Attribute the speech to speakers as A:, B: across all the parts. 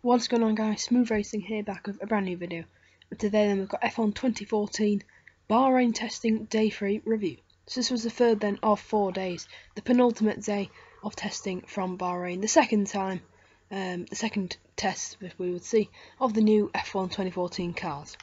A: What's going on, guys? Smooth Racing here, back with a brand new video. Today then we've got F1 2014 Bahrain testing day 3 review. So this was the third then of 4 days, the penultimate day of testing from Bahrain, the second test that we would see of the new F1 2014 cars.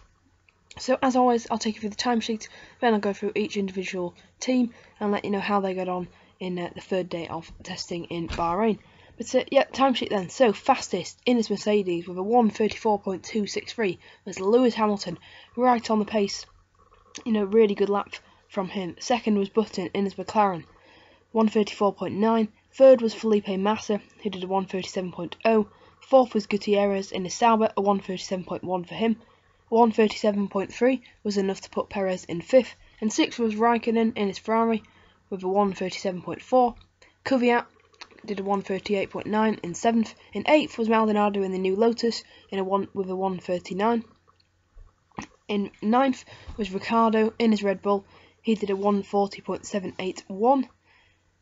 A: So as always, I'll take you through the timesheet, then I'll go through each individual team and let you know how they got on in the third day of testing in Bahrain. But yeah, timesheet then. So fastest in his Mercedes with a 1:34.263 was Lewis Hamilton, right on the pace. Really good lap from him. Second was Button in his McLaren, 1:34.9. Third was Felipe Massa, who did a 1:37.0. Fourth was Gutierrez in his Sauber, a 1:37.1 for him. 1:37.3 was enough to put Perez in fifth, and sixth was Raikkonen in his Ferrari with a 1:37.4. Kvyat did a 1:38.9 in seventh. In eighth was Maldonado in the new Lotus with a 1:39. In ninth was Ricciardo in his Red Bull. He did a 1:40.781.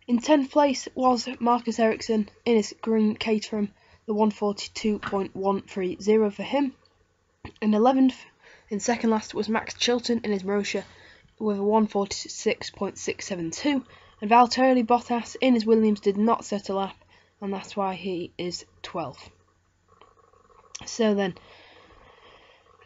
A: In 10th place was Marcus Ericsson in his green Caterham, the 1:42.130 for him. In 11th, in second last, was Max Chilton in his Marussia with a 1:46.672. And Valtteri Bottas in his Williams did not set a lap, and that's why he is 12th. So then,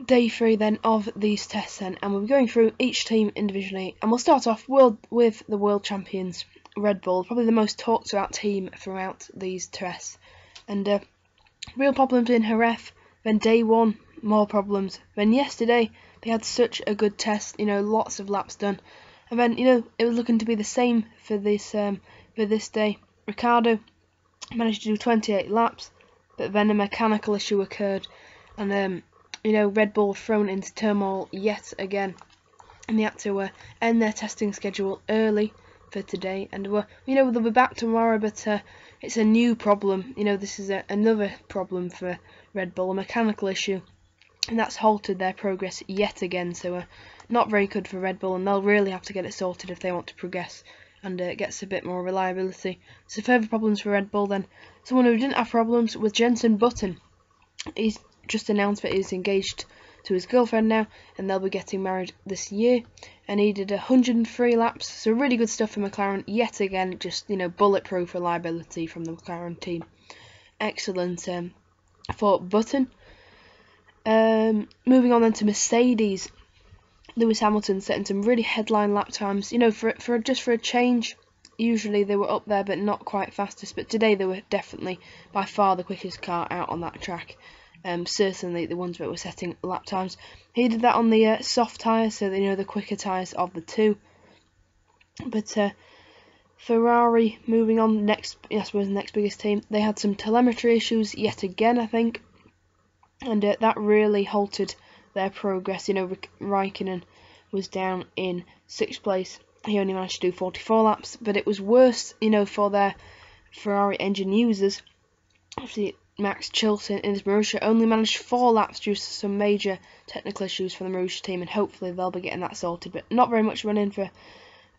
A: day 3 then of these tests then, and we'll be going through each team individually, and we'll start off with the world champions Red Bull, probably the most talked about team throughout these tests. And real problems in Jerez, then day 1, more problems. Then yesterday, they had such a good test, lots of laps done. And then, it was looking to be the same for this day. Ricciardo managed to do 28 laps, but then a mechanical issue occurred, and Red Bull were thrown into turmoil yet again, and they had to end their testing schedule early for today. And they'll be back tomorrow, but it's a new problem. This is another problem for Red Bull, a mechanical issue, and that's halted their progress yet again. So not very good for Red Bull, and they'll really have to get it sorted if they want to progress and get a bit more reliability. So further problems for Red Bull then. Someone who didn't have problems was Jenson Button. He's just announced that he's engaged to his girlfriend now, and they'll be getting married this year. And he did 103 laps, so really good stuff for McLaren yet again. Just bulletproof reliability from the McLaren team. Excellent for Button. Moving on then to Mercedes. Lewis Hamilton setting some really headline lap times. For a change, usually they were up there but not quite fastest. But today they were definitely by far the quickest car out on that track. Certainly the ones that were setting lap times. He did that on the soft tyres, so the quicker tyres of the two. But Ferrari, moving on, next biggest team, they had some telemetry issues yet again, I think, and that really halted their progress. Raikkonen was down in 6th place. He only managed to do 44 laps, but it was worse, for their Ferrari engine users. Actually, Max Chilton in his Marussia only managed 4 laps due to some major technical issues for the Marussia team, and hopefully they'll be getting that sorted. But not very much running for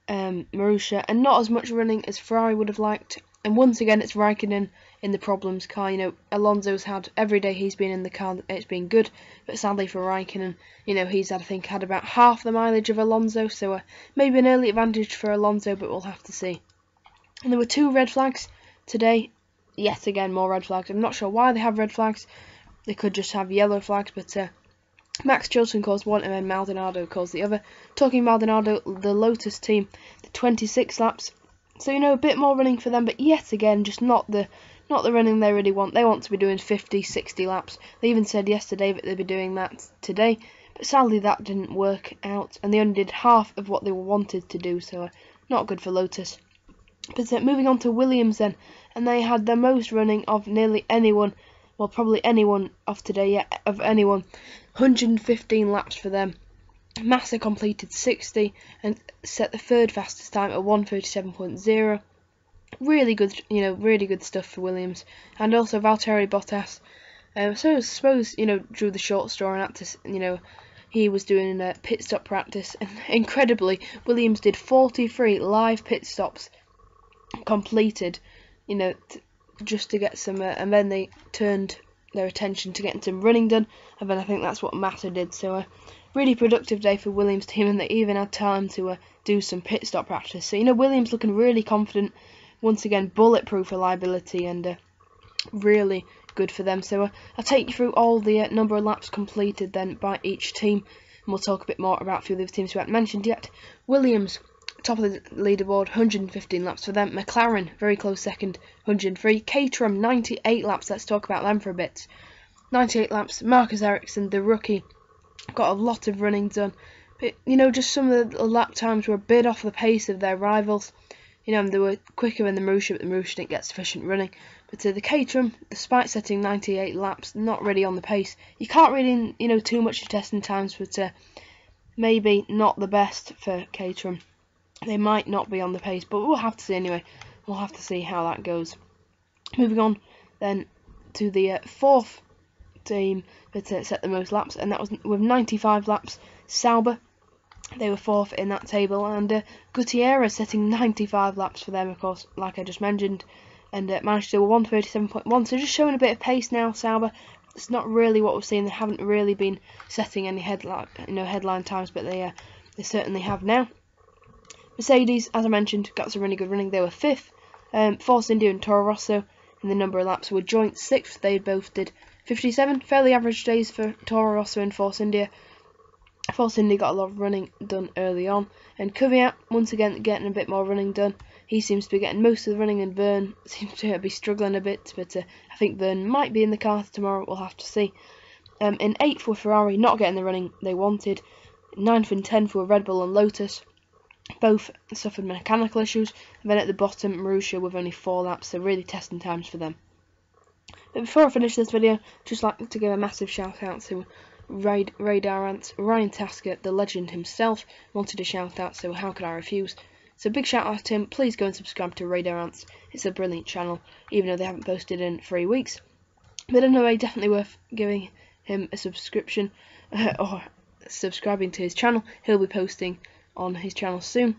A: Marussia, and not as much running as Ferrari would have liked. And once again, it's Raikkonen in the problems car. Alonso's had every day he's been in the car, it's been good, but sadly for Raikkonen, he's had about half the mileage of Alonso, so maybe an early advantage for Alonso, but we'll have to see. And there were 2 red flags today. Yet again, more red flags. I'm not sure why they have red flags. They could just have yellow flags, but Max Chilton caused one, and then Maldonado caused the other. Talking Maldonado, the Lotus team, the 26 laps. So a bit more running for them, but yet again, just not the running they really want. They want to be doing 50, 60 laps. They even said yesterday that they'd be doing that today, but sadly that didn't work out, and they only did half of what they wanted to do, so not good for Lotus. But moving on to Williams then, and they had the most running of nearly anyone, well, probably anyone of today, of anyone. 115 laps for them. Massa completed 60 and set the third fastest time at 1:37.0. Really good, really good stuff for Williams. And also Valtteri Bottas. So I suppose, drew the short straw and had to, he was doing a pit stop practice. And incredibly, Williams did 43 live pit stops completed, just to get some, and then they turned their attention to getting some running done, and then I think that's what Massa did. So a really productive day for Williams' team, and they even had time to do some pit stop practice. So Williams looking really confident, once again bulletproof reliability, and really good for them. So I'll take you through all the number of laps completed then by each team, and we'll talk a bit more about a few of the teams we haven't mentioned yet. Williams, top of the leaderboard, 115 laps for them. McLaren, very close second, 103. Caterham, 98 laps. Let's talk about them for a bit. 98 laps. Marcus Ericsson, the rookie, got a lot of running done. But, just some of the lap times were a bit off the pace of their rivals. They were quicker than the Marussia, but the Marussia didn't get sufficient running. But the Caterham, despite setting 98 laps, not really on the pace. You can't really, too much of testing times, but maybe not the best for Caterham. They might not be on the pace, but we'll have to see anyway. We'll have to see how that goes. Moving on then to the fourth team that set the most laps, and that was with 95 laps. Sauber, they were fourth in that table, and Gutierrez setting 95 laps for them, of course, like I just mentioned, and managed to do a 1:37.1. So just showing a bit of pace now, Sauber. It's not really what we've seen. They haven't really been setting any headline times, but they certainly have now. Mercedes, as I mentioned, got some really good running. They were fifth. Force India and Toro Rosso in the number of laps were joint sixth. They both did 57. Fairly average days for Toro Rosso and Force India. Force India got a lot of running done early on, and Kvyat once again getting a bit more running done. He seems to be getting most of the running, and Verne seems to be struggling a bit, but I think Verne might be in the car tomorrow. We'll have to see. In 8th were Ferrari, not getting the running they wanted. 9th and 10th were Red Bull and Lotus. Both suffered mechanical issues. And then at the bottom, Marussia with only 4 laps, so really testing times for them. But before I finish this video, I'd just like to give a massive shout out to Radar Ants. Ryan Tasker, the legend himself, wanted a shout out, so how could I refuse? So big shout out to him. Please go and subscribe to Radar Ants. It's a brilliant channel, even though they haven't posted in 3 weeks. But anyway, definitely worth giving him a subscription or subscribing to his channel. He'll be posting on his channel soon,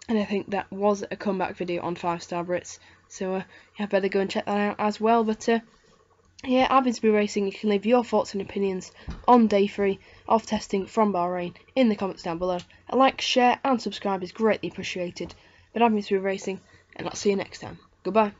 A: and I think that was a comeback video on 5-star Brits, so yeah, better go and check that out as well. But yeah, I've been Speed Racing. You can leave your thoughts and opinions on day 3 of testing from Bahrain in the comments down below. A like, share and subscribe is greatly appreciated. But I've been Speed Racing, and I'll see you next time. Goodbye.